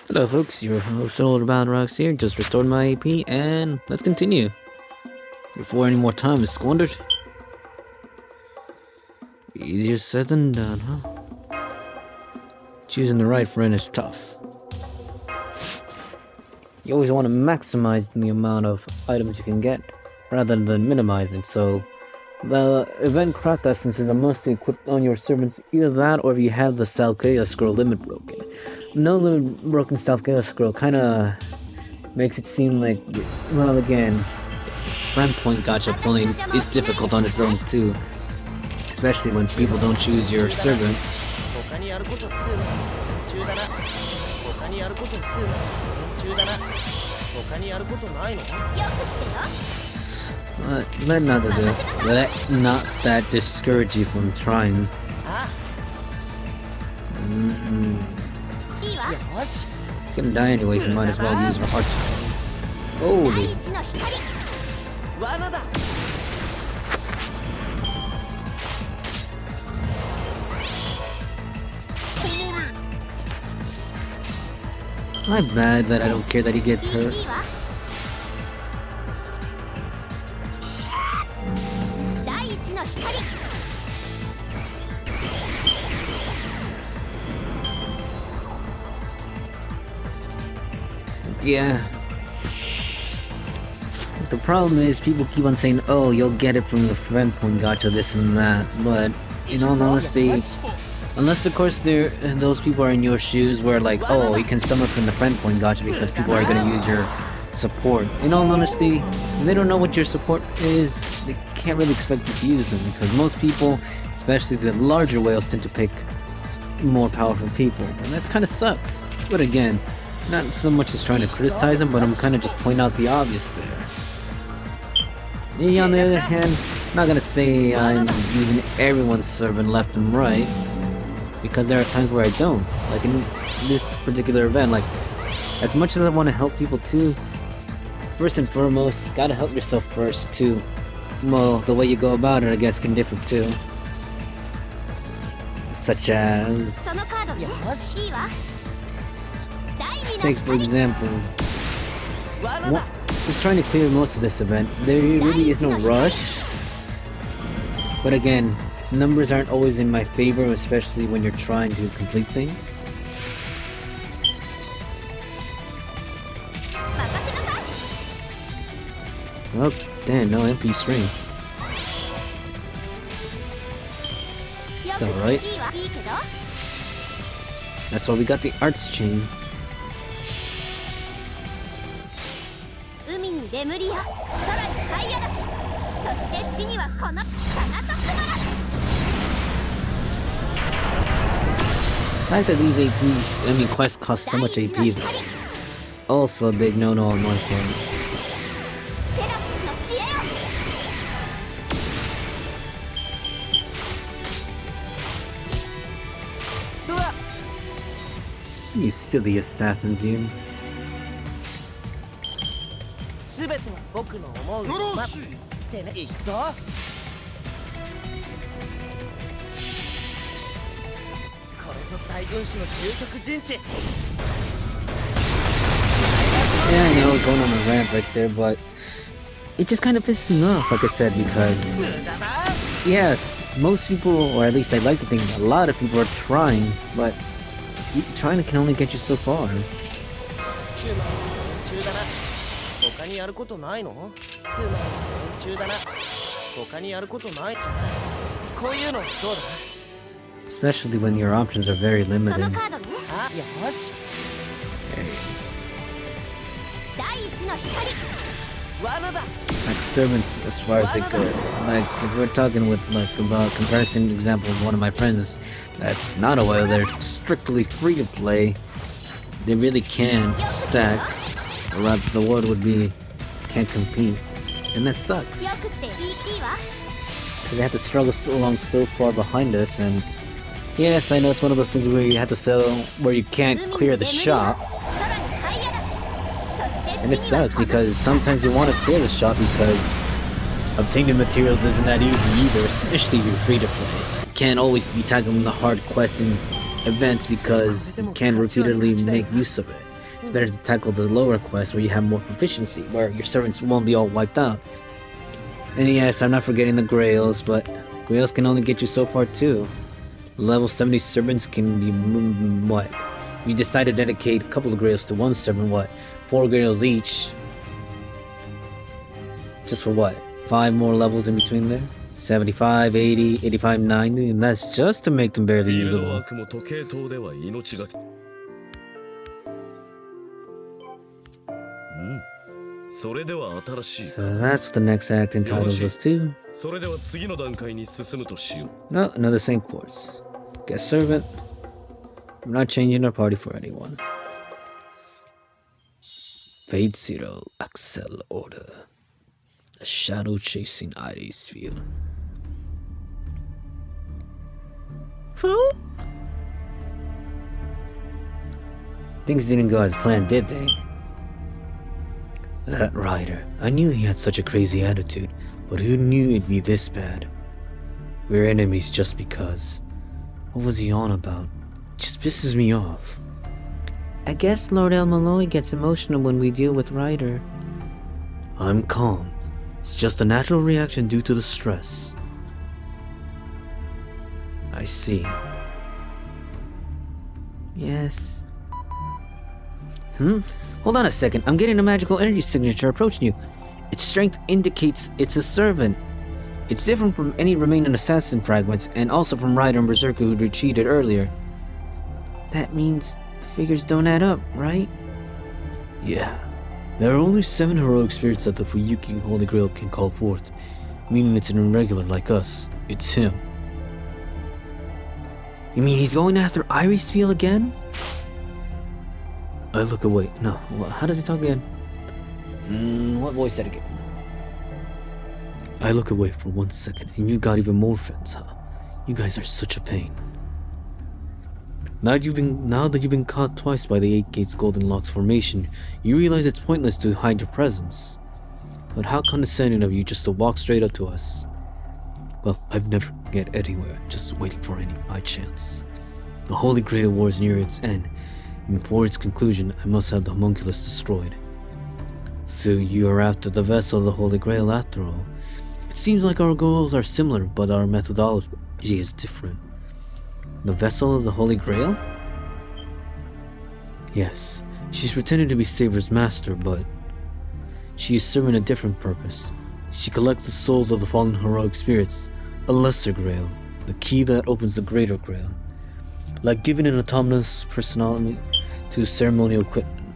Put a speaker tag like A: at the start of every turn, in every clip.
A: Hello folks, your host Olderbound Rocks here, just restored my AP and let's continue. Before any more time is squandered. Easier said than done, huh? Choosing the right friend is tough. You always want to maximize the amount of items you can get, rather than minimizing, so the event craft essences are mostly equipped on your servants, either that or if you have the Salkea scroll limit broken. No limit broken Salkea scroll kinda makes it seem like, well again, friend point gacha playing is difficult on its own too, especially when people don't choose your servants. Let not that discourage you from trying. He's gonna die anyways, you might as well use your heart scroll. Holy. My bad that I don't care that he gets hurt. Yeah. The problem is people keep on saying, oh, you'll get it from the friend point gacha, this and that, but in all honesty, unless of course those people are in your shoes where like, oh, you can summon from the friend point gacha because people are going to use your support. In all honesty, if they don't know what your support is, they can't really expect you to use them, because most people, especially the larger whales, tend to pick more powerful people, and that kind of sucks. But again, not so much as trying to criticize them, but I'm kind of just pointing out the obvious there. Me, on the other hand, I'm not gonna say I'm using everyone's servant left and right, because there are times where I don't. Like in this particular event, like, as much as I want to help people too, first and foremost, gotta help yourself first too. Well, the way you go about it, I guess, can differ too. Such as... take for example, just trying to clear most of this event. There really is no rush, but again, numbers aren't always in my favor, especially when you're trying to complete things. Well, damn, no MP string. It's alright. That's why we got the arts chain. The fact that these APs, quests cost so much AP though, it's also a big no-no on my part. You silly assassins, you. Yeah, I know I was going on a rant right there, but it just kind of pisses me off, like I said, because yes, most people, or at least I'd like to think a lot of people are trying, but trying can only get you so far. Especially when your options are very limited. Like servants, as far as they go. Like if we're talking with about comparison example of one of my friends that's not a whale, they're strictly free to play. They really can stack, or rather the word would be can't compete, and that sucks. Because they have to struggle so long, so far behind us, and yes, I know it's one of those things where you have to sell, where you can't clear the shop. And it sucks because sometimes you want to clear the shop because obtaining materials isn't that easy either, especially if you're free to play. You can't always be tackling the hard quests and events because you can't repeatedly make use of it. It's better to tackle the lower quests where you have more proficiency, where your servants won't be all wiped out. And yes, I'm not forgetting the Grails, but Grails can only get you so far too. Level 70 servants can be what? You decide to dedicate a couple of Grails to one servant, what? 4 Grails each. Just for what? 5 more levels in between there? 75, 80, 85, 90, and that's just to make them barely usable. So that's what the next act entitles us to. No, another same course. Get servant. I'm not changing our party for anyone. Fate 0, Accel order. A shadow chasing Iris field. Huh? Things didn't go as planned, did they? That rider. I knew he had such a crazy attitude, but who knew it'd be this bad? We're enemies just because. What was he on about? It just pisses me off. I guess Lord El Malloy gets emotional when we deal with Ryder. I'm calm. It's just a natural reaction due to the stress. I see. Yes. Hold on a second. I'm getting a magical energy signature approaching you. Its strength indicates it's a servant. It's different from any remaining assassin fragments, and also from Ryder and Berserker who retreated earlier. That means the figures don't add up, right? Yeah. There are only 7 heroic spirits that the Fuyuki Holy Grail can call forth, meaning it's an irregular like us. It's him. You mean he's going after Iris Field again? I look away. No, how does he talk again? What voice said again? I look away for 1 second, and you got even more friends, huh? You guys are such a pain. Now that you've been caught twice by the 8 Gates Golden Locks formation, you realize it's pointless to hide your presence. But how condescending of you just to walk straight up to us. Well, I've never get anywhere, just waiting for any by chance. The Holy Grail War is near its end, and before its conclusion, I must have the homunculus destroyed. So you are after the vessel of the Holy Grail after all. It seems like our goals are similar, but our methodology is different. The vessel of the Holy Grail? Yes, she's pretending to be Saber's master, but she is serving a different purpose. She collects the souls of the fallen heroic spirits, a lesser grail, the key that opens the greater grail. Like giving an autonomous personality to ceremonial equipment.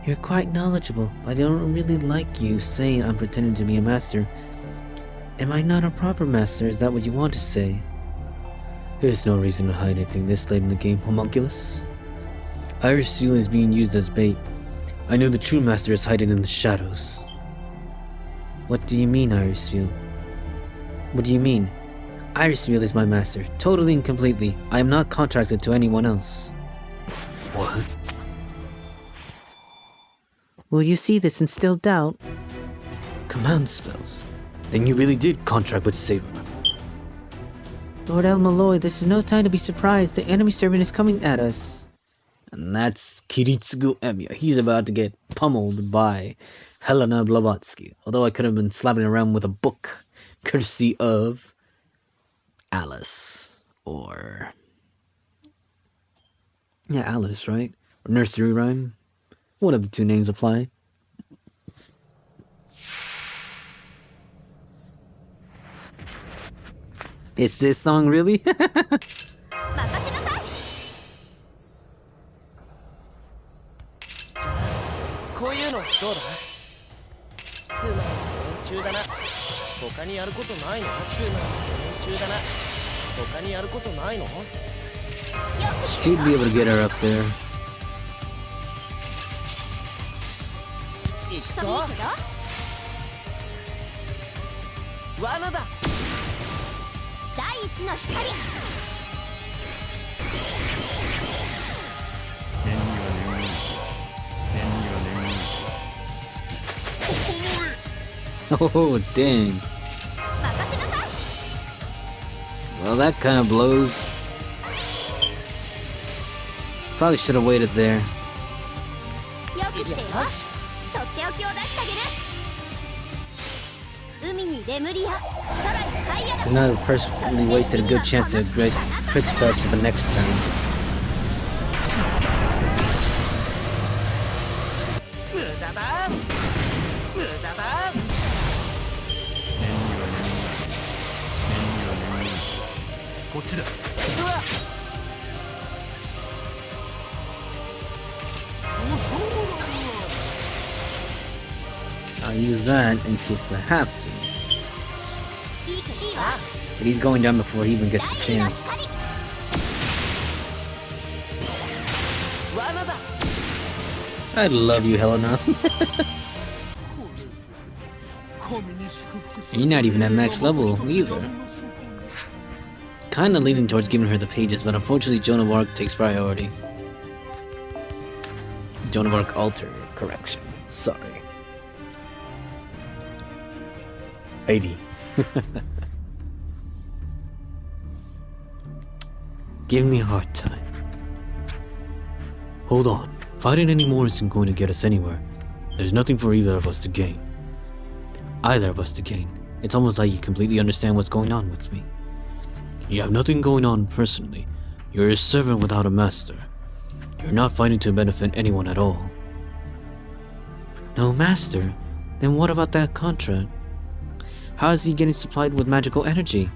A: You're quite knowledgeable, but I don't really like you saying I'm pretending to be a master. Am I not a proper master? Is that what you want to say? There's no reason to hide anything this late in the game, homunculus. Iris Seal is being used as bait. I know the true master is hiding in the shadows. What do you mean, Iris Seal? What do you mean? Iris Seal is my master, totally and completely. I am not contracted to anyone else. What? Will you see this and still doubt? Command spells. Then you really did contract with Saber. Lord El Malloy, this is no time to be surprised. The enemy servant is coming at us. And that's Kiritsugu Emiya. He's about to get pummeled by Helena Blavatsky. Although I could have been slapping around with a book, courtesy of Alice. Or... yeah, Alice, right? Or Nursery Rhyme. One of the 2 names apply. It's this song, really? She'd be able to get her up there. Oh, dang. Well, that kind of blows. Probably should have waited there. He's not personally wasted a good chance to great trick starts for the next turn. I'll use that in case I have to. But he's going down before he even gets the chance. I love you, Helena. You're not even at max level either. Kinda leaning towards giving her the pages, but unfortunately Joan of Arc takes priority. Joan of Arc alter correction. Sorry. 80. Give me a hard time. Hold on. Fighting anymore isn't going to get us anywhere. There's nothing for either of us to gain. Either of us to gain. It's almost like you completely understand what's going on with me. You have nothing going on personally. You're a servant without a master. You're not fighting to benefit anyone at all. No master? Then what about that contract? How is he getting supplied with magical energy?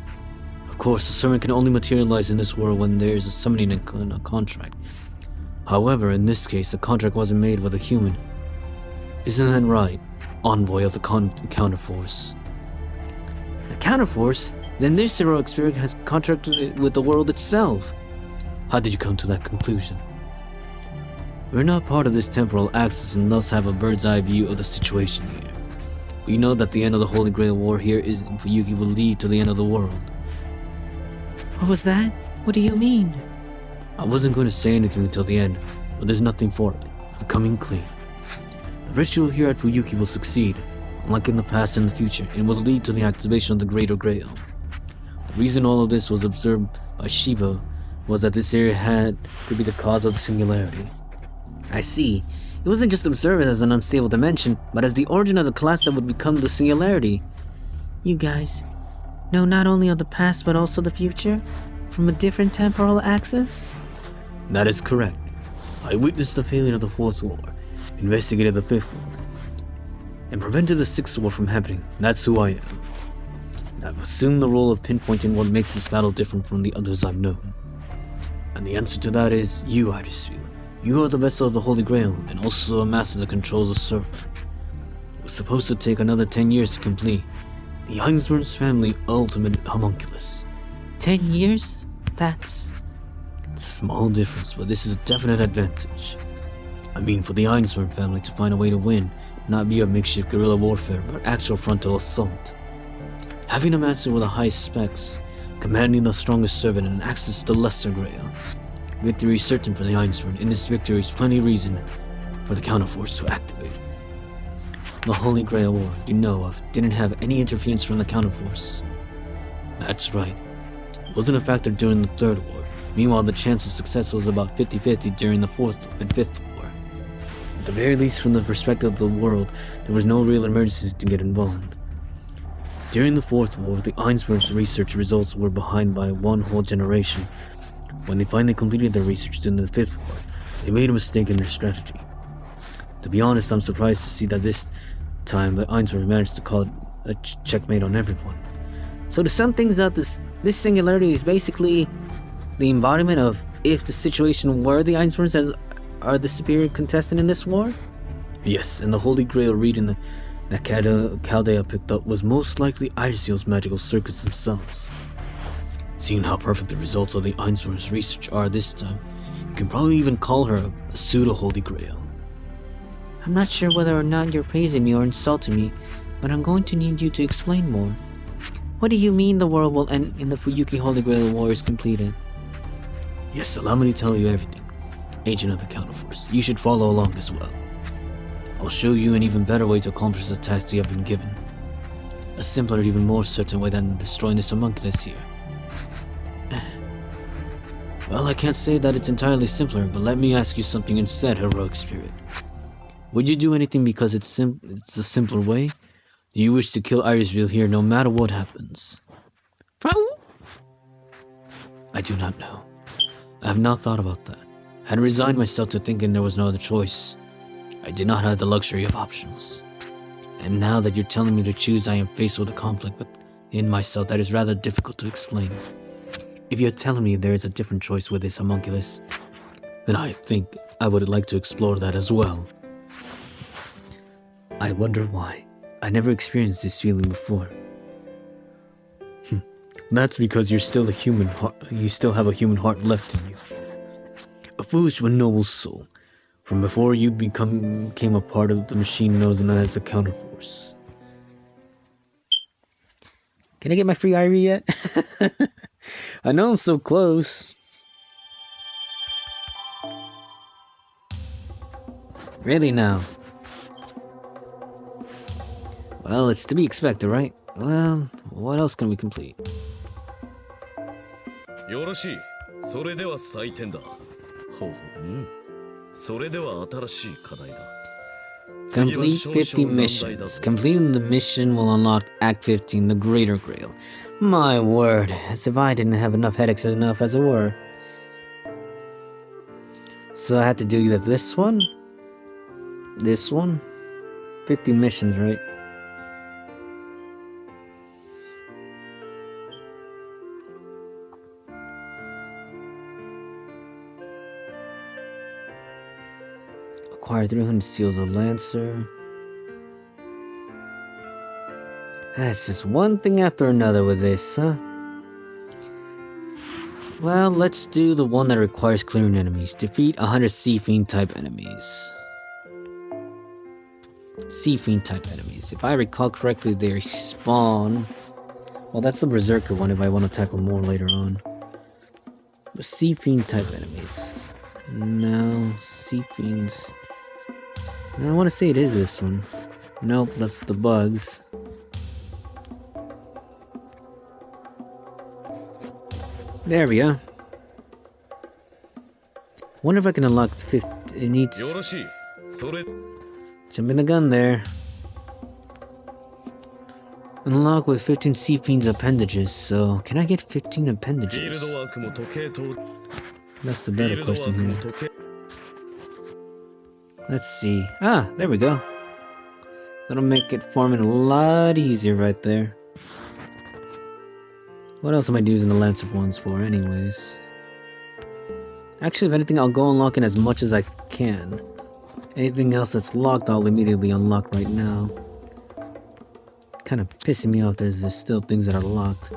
A: Of course, a servant can only materialize in this world when there is a summoning in a contract. However, in this case, the contract wasn't made with a human. Isn't that right, envoy of the counterforce? The counterforce? Then this heroic spirit has contracted with the world itself. How did you come to that conclusion? We're not part of this temporal axis and thus have a bird's eye view of the situation here. We know that the end of the Holy Grail War here in Fuyuki will lead to the end of the world. What was that? What do you mean? I wasn't going to say anything until the end, but there's nothing for it. I'm coming clean. The ritual here at Fuyuki will succeed. Unlike in the past and the future, it will lead to the activation of the Greater Grail. The reason all of this was observed by Shiba was that this area had to be the cause of the singularity. I see. It wasn't just observed as an unstable dimension, but as the origin of the collapse that would become the singularity. You guys know not only of the past but also the future? From a different temporal axis? That is correct. I witnessed the failure of the Fourth War, investigated the Fifth War, and prevented the Sixth War from happening. That's who I am. I've assumed the role of pinpointing what makes this battle different from the others I've known. And the answer to that is you, Huddersfield. You are the vessel of the Holy Grail, and also a master that controls a serpent. It was supposed to take another 10 years to complete. The Einsworth's family ultimate homunculus. 10 years? It's a small difference, but this is a definite advantage. I mean, for the Einsworth family to find a way to win, not via makeshift guerrilla warfare, but actual frontal assault. Having a master with the highest specs, commanding the strongest servant, and access to the lesser grail. Victory is certain for the Einsworth. In this victory is plenty of reason for the counterforce to activate. The Holy Grail War, you know of, didn't have any interference from the counterforce. That's right. It wasn't a factor during the Third War. Meanwhile, the chance of success was about 50-50 during the Fourth and Fifth War. At the very least, from the perspective of the world, there was no real emergency to get involved. During the Fourth War, the Einsworth's research results were behind by one whole generation. When they finally completed their research during the Fifth War, they made a mistake in their strategy. To be honest, I'm surprised to see that this time the Einsworth managed to call a checkmate on everyone. So to sum things up, this singularity is basically the embodiment of if the situation were the Einsworths are the superior contestant in this war? Yes, and the Holy Grail reading that Chaldea picked up was most likely Isil's magical circuits themselves. Seeing how perfect the results of the Einsworth's research are this time, you can probably even call her a pseudo-Holy Grail. I'm not sure whether or not you're praising me or insulting me, but I'm going to need you to explain more. What do you mean the world will end in the Fuyuki Holy Grail War is completed? Yes, allow me to tell you everything. Agent of the Counterforce, you should follow along as well. I'll show you an even better way to accomplish the task you have been given. A simpler, even more certain way than destroying this homunculus here. Well, I can't say that it's entirely simpler, but let me ask you something instead, heroic spirit. Would you do anything because it's a simpler way? Do you wish to kill Irisville here no matter what happens? I do not know. I have not thought about that. I had resigned myself to thinking there was no other choice. I did not have the luxury of options. And now that you're telling me to choose, I am faced with a conflict within myself that is rather difficult to explain. If you're telling me there is a different choice with this homunculus, then I think I would like to explore that as well. I wonder why. I never experienced this feeling before. That's because you're still a human. You still have a human heart left in you. A foolish but noble soul. From before you became a part of the machine known as the Counterforce. Can I get my free Irie yet? I know I'm so close. Really now? Well, it's to be expected, right? Well, what else can we complete?
B: よろしい。それでは採点だ。ほう。それでは新しい課題だ。
A: Complete 50 missions. Completing the mission will unlock Act 15, the Greater Grail. My word, as if I didn't have enough headaches enough as it were. So I had to do either this one, 50 missions, right? Acquire 300 seals of Lancer. That's just one thing after another with this, huh? Well, let's do the one that requires clearing enemies. Defeat 100 Sea Fiend type enemies. Sea Fiend type enemies. If I recall correctly, they spawn... Well, that's the Berserker one if I want to tackle more later on. But Sea Fiend type enemies. No, Sea Fiends... I want to say it is this one. Nope, that's the bugs. There we go. Wonder if I can unlock the 50. It needs. Jumping the gun there. Unlock with 15 Sea Fiends appendages. So, can I get 15 appendages? That's a better question here. Let's see. Ah, there we go. That'll make it farming a lot easier right there. What else am I using the Lancer ones for anyways? Actually, if anything, I'll go unlocking as much as I can. Anything else that's locked, I'll immediately unlock right now. Kind of pissing me off there's still things that are locked.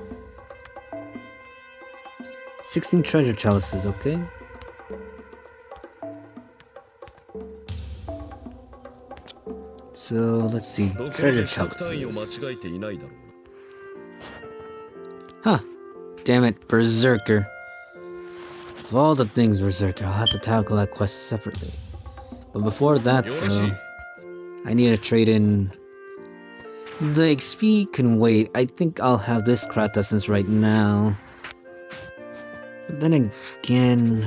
A: 16 treasure chalices, okay? So, let's see. Treasure chalices. Huh. Damn it, Berserker. Of all the things Berserker, I'll have to tackle that quest separately. But before that, though, I need to trade in... The XP can wait. I think I'll have this craft essence right now. But then again...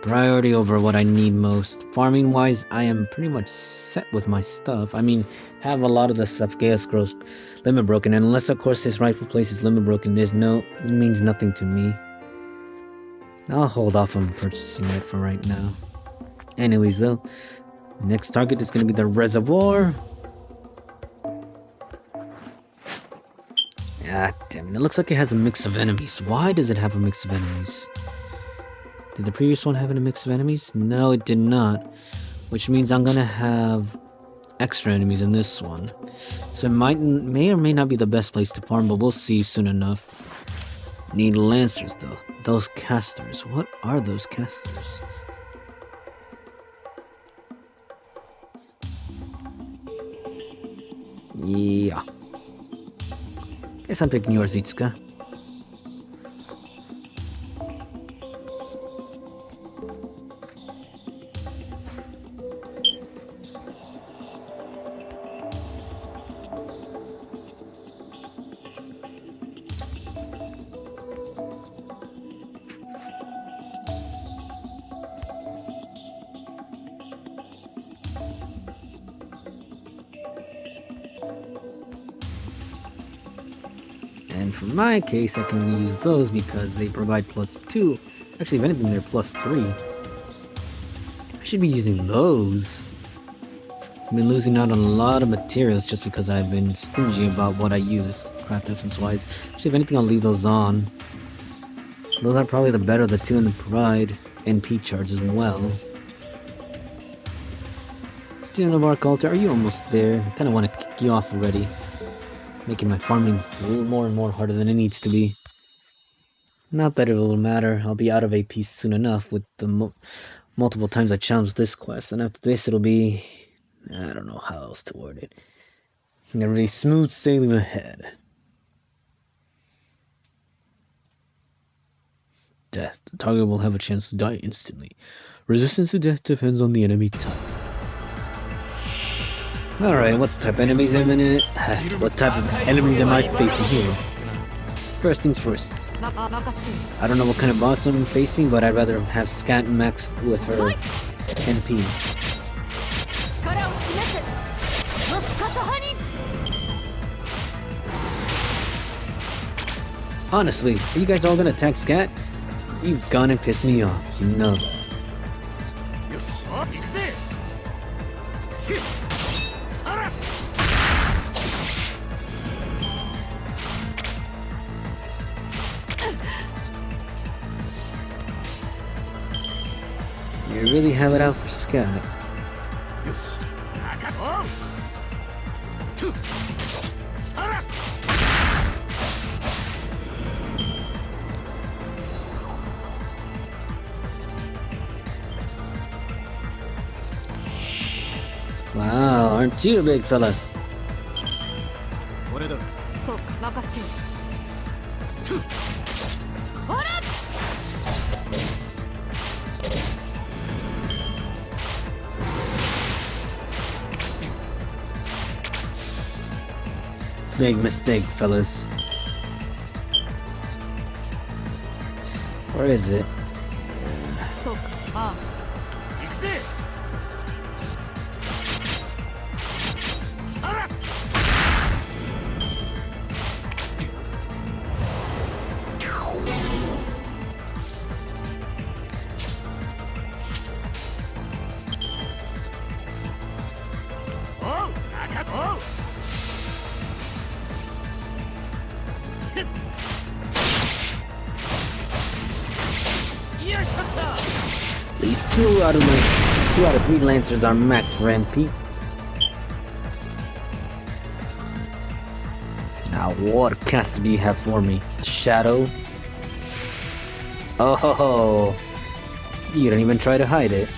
A: Priority over what I need most. Farming wise, I am pretty much set with my stuff. I mean, have a lot of the stuff Chaos Scrolls limit broken, and unless of course his rightful place is limit broken, it means nothing to me. I'll hold off on purchasing it for right now. Anyways though, next target is gonna be the reservoir. Ah damn it, looks like it has a mix of enemies. Why does it have a mix of enemies? Did the previous one have a mix of enemies? No, it did not. Which means I'm gonna have extra enemies in this one. So it may or may not be the best place to farm, but we'll see soon enough. Need Lancers though. Those casters. What are those casters? Yeah. Guess I'm picking yours, Vitsuka. And for my case, I can use those because they provide +2. Actually, if anything, they're +3. I should be using those. I've been losing out on a lot of materials just because I've been stingy about what I use, craft essence wise. Actually, if anything, I'll leave those on. Those are probably the better of the two and they provide NP charge as well. Student of Arc Altar, are you almost there? I kinda want to kick you off already. Making my farming more and more harder than it needs to be. Not that it will matter, I'll be out of AP soon enough with the multiple times I challenged this quest, and after this it'll be... I don't know how else to word it. A really smooth sailing ahead. Death. The target will have a chance to die instantly. Resistance to death depends on the enemy type. Alright, what type of enemies am I facing here? First things first. I don't know what kind of boss I'm facing, but I'd rather have Scat maxed with her NP. Honestly, are you guys all gonna attack Scat? You've gone and pissed me off, you know that. You really have it out for Scat. Wow, aren't you a big fella? Big mistake, fellas. Where is it? At least 2 out of 3 Lancers are max for MP. Now what cast do you have for me? A shadow? Oh, you don't even try to hide it.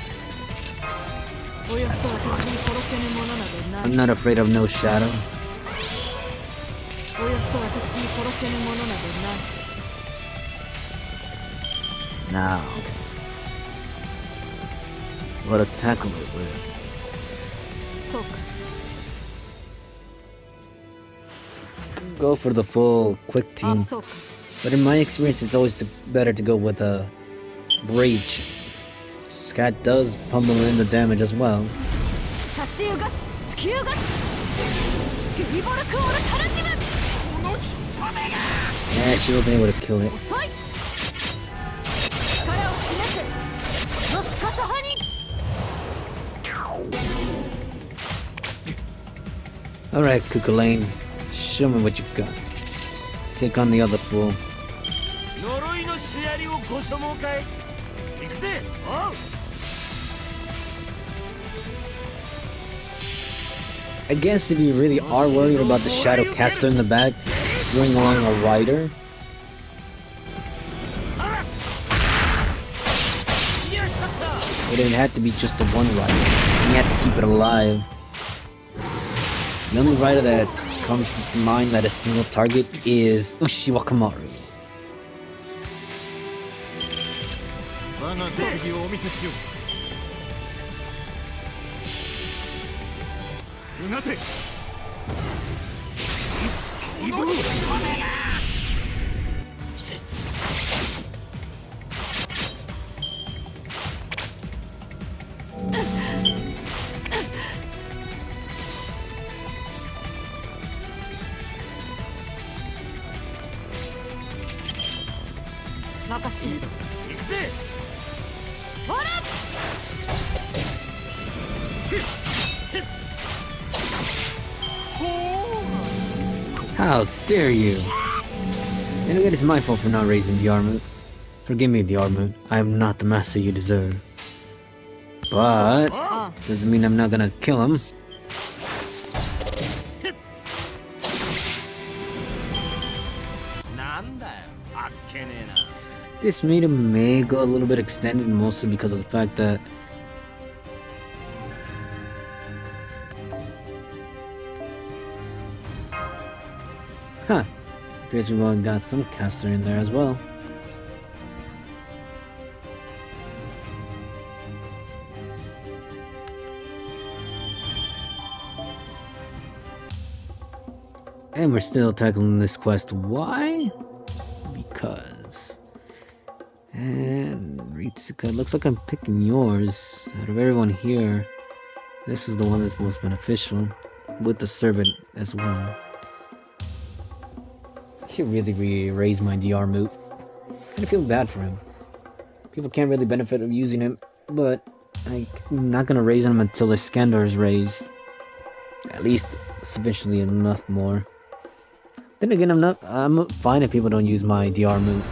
A: That's fine. I'm not afraid of no shadow. Now, what to tackle it with? Go for the full quick team, but in my experience it's always better to go with a Rage. Scat does pummel in the damage as well. Yeah, she wasn't able to kill it. Alright, Kukulane, show me what you got. Take on the other fool. I guess if you really are worried about the Shadow Caster in the back, bring along a rider. It didn't have to be just the one rider. You had to keep it alive. The only rider that comes to mind that a single target is Ushiwakamaru. How dare you! And it is my fault for not raising Diarmut. Forgive me, Diarmut. I am not the master you deserve. But doesn't mean I'm not gonna kill him. This meeting may go a little bit extended, mostly because of the fact that appears we got some caster in there as well. And we're still tackling this quest. Why? Because. And Ritsuka, looks like I'm picking yours. Out of everyone here, this is the one that's most beneficial. With the servant as well. I should really raise my Diarmut. Kinda feel bad for him. People can't really benefit of using him, but I'm not gonna raise him until the Skandar is raised. At least sufficiently enough more. Then again, I'm fine if people don't use my Diarmut.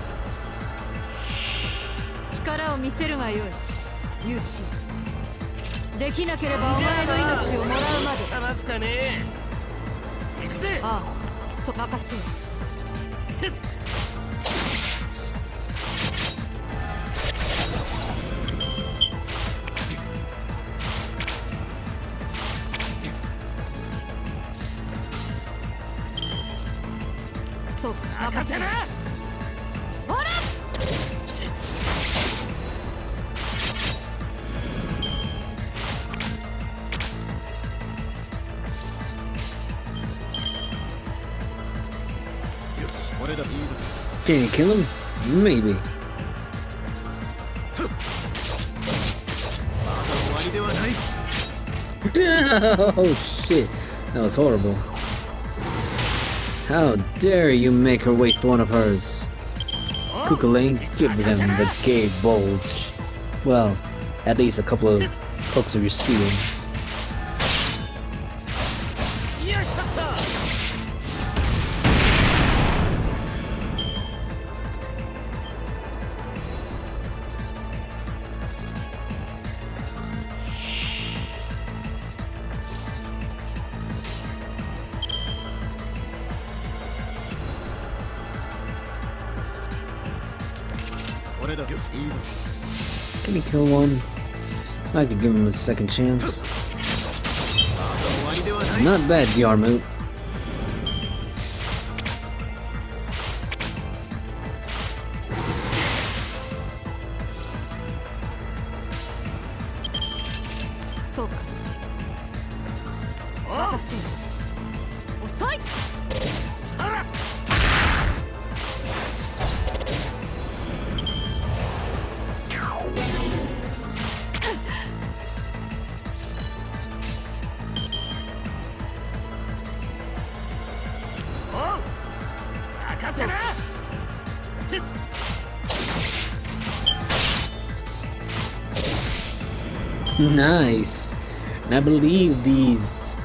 A: Can you kill him? Maybe. Oh shit, that was horrible. How dare you make her waste one of hers? Kukulane, give them the gay bulge. Well, at least a couple of hooks of your steel. Can he kill one? I'd like to give him a second chance. Not bad, Diarmut. Nice. And I believe these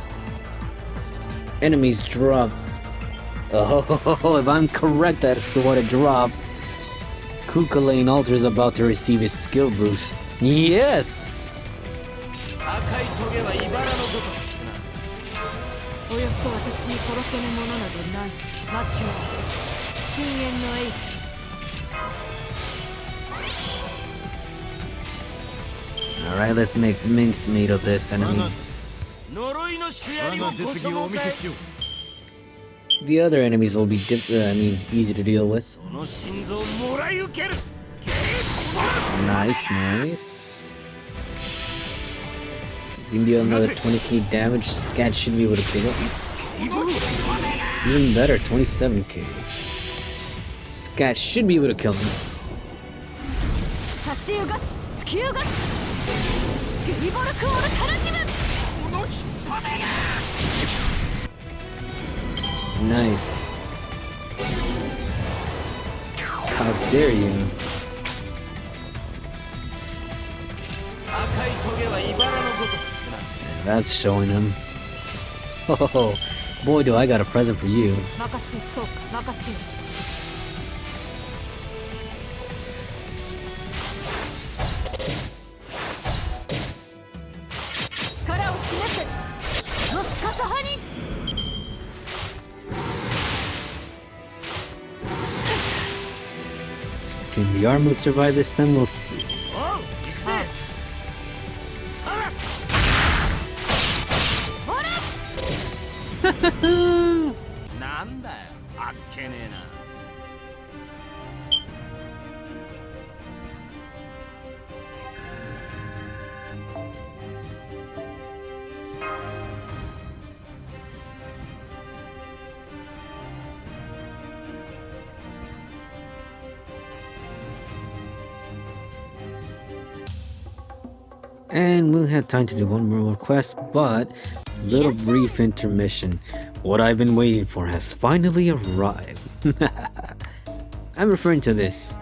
A: enemies drop. Oh, if I'm correct, that's what it dropped. Kukulane Altar is about to receive his skill boost. Yes! Alright, let's make mincemeat of this enemy. The other enemies will be easy to deal with. Nice, nice. You can deal another 20k damage. Scat should be able to kill it. Even better, 27k. Scat should be able to kill him. Nice. How dare you? That's showing him. Oh, boy, do I got a present for you. Can the Armut survive this time? We'll see. And we'll have time to do one more request, but little brief intermission. What I've been waiting for has finally arrived. I'm referring to this.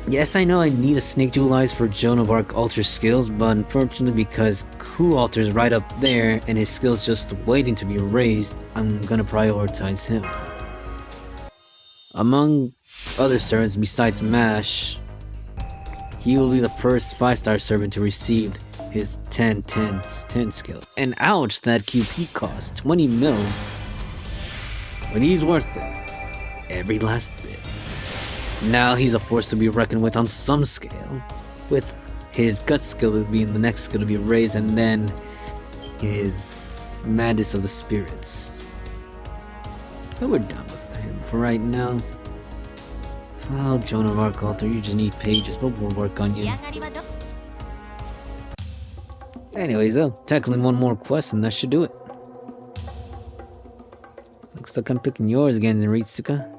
A: Yes, I know I need a Snake Jewel Eyes for Joan of Arc Alter skills, but unfortunately because Ku Alter's right up there and his skills just waiting to be raised, I'm gonna prioritize him. Among other servants besides MASH, he will be the first 5-star servant to receive his 10 skill. And ouch, that QP cost 20 mil. But he's worth it. Every last bit. Now he's a force to be reckoned with on some scale. With his gut skill being the next skill to be raised, and then his Madness of the Spirits. But we're done with him for right now. Oh, Joan of Arc Alter, you just need pages, but we'll work on you. Anyways though, tackling one more quest and that should do it. Looks like I'm picking yours again, Ritsuka.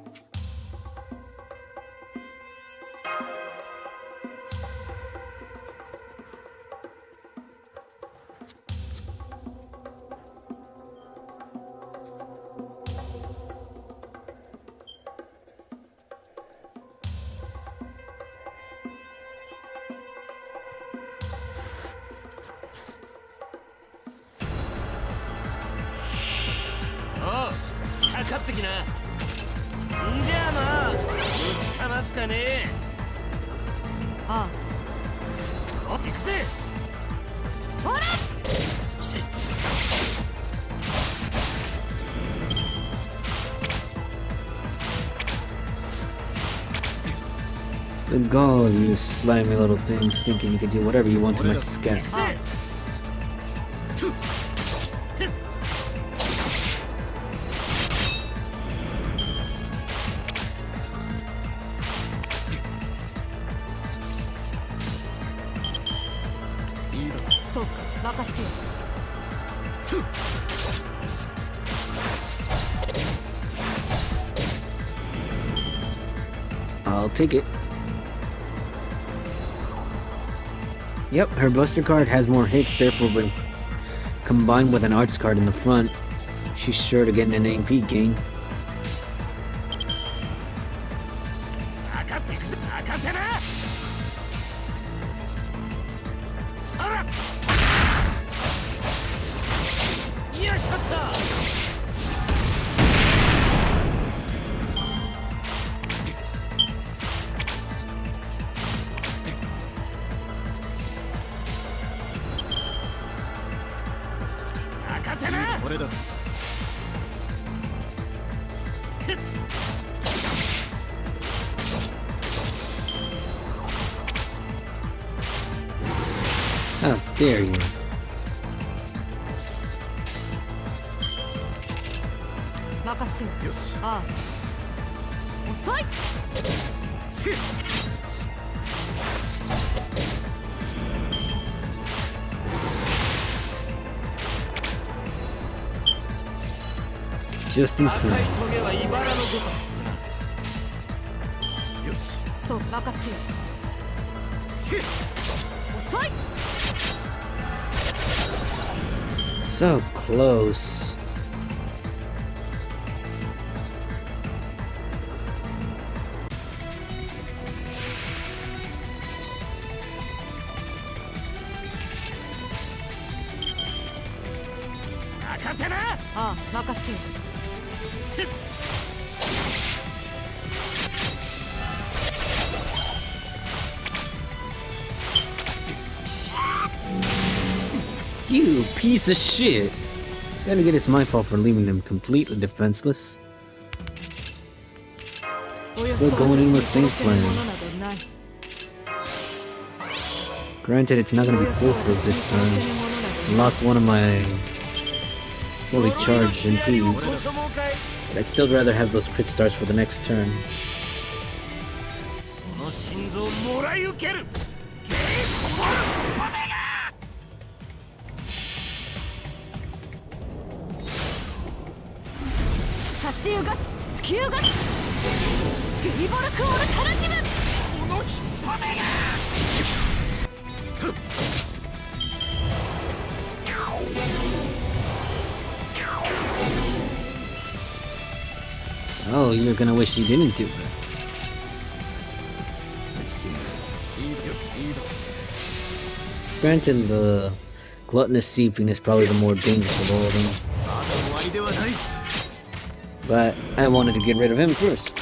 A: The gall of you slimy little things thinking you can do whatever you want to my scat. I'll take it. Yep, her Buster card has more hits, therefore when combined with an arts card in the front, she's sure to get an AP gain. How dare you? Just in time. So close.
C: ああ、任せよ。
A: You piece of shit! Gotta get it's my fault for leaving them completely defenseless. Still going in with the same plan. Granted, it's not gonna be foolproof this time. I lost one of my fully charged MPs, but I'd still rather have those crit stars for the next turn. Oh, you're gonna wish you didn't do that. Let's see. Granted, the gluttonous seeping is probably the more dangerous of all of them. But I wanted to get rid of him first.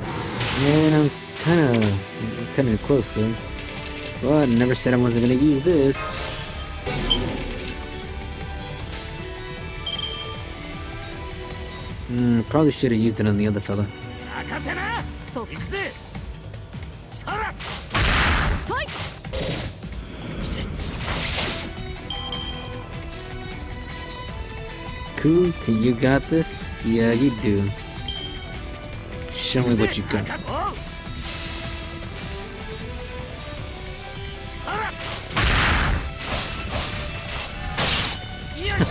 A: And I'm kinda close there. But I never said I wasn't gonna use this. Probably should have used it on the other fella. Cool, you got this? Yeah, you do. Show me what you got.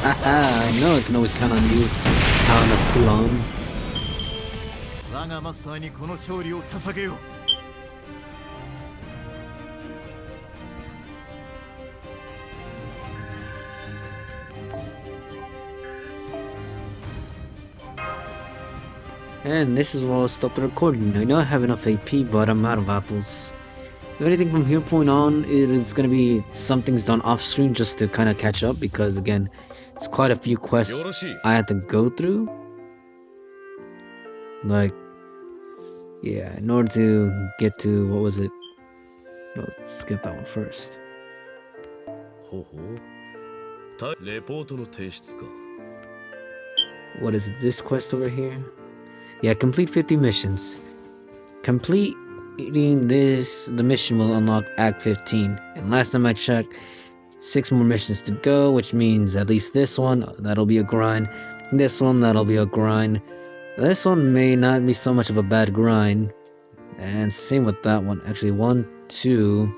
A: I know I can always count on you, Pound of Kulon. And this is where I'll stop the recording. I know I have enough AP, but I'm out of apples. If anything from here point on, it is going to be something's done off screen just to kind of catch up, because again, it's quite a few quests I had to go through. Like, yeah, in order to get to, what was it? Let's get that one first. What is it, this quest over here? Yeah, complete 50 missions. Completing the mission will unlock Act 15. And last time I checked, 6 more missions to go, which means at least this one, that'll be a grind. This one, that'll be a grind. This one may not be so much of a bad grind. And same with that one. Actually, 1, 2,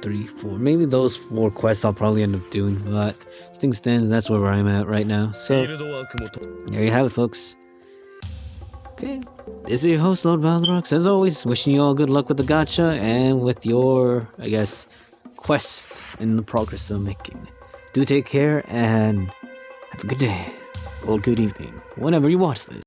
A: 3, 4. Maybe those 4 quests I'll probably end up doing, but as things stands, that's where I'm at right now. So there you have it, folks. Okay, this is your host, Lord Valrox. As always, wishing you all good luck with the gacha and with your, I guess, quest in the progress of making. Do take care and have a good day or good evening whenever you watch this.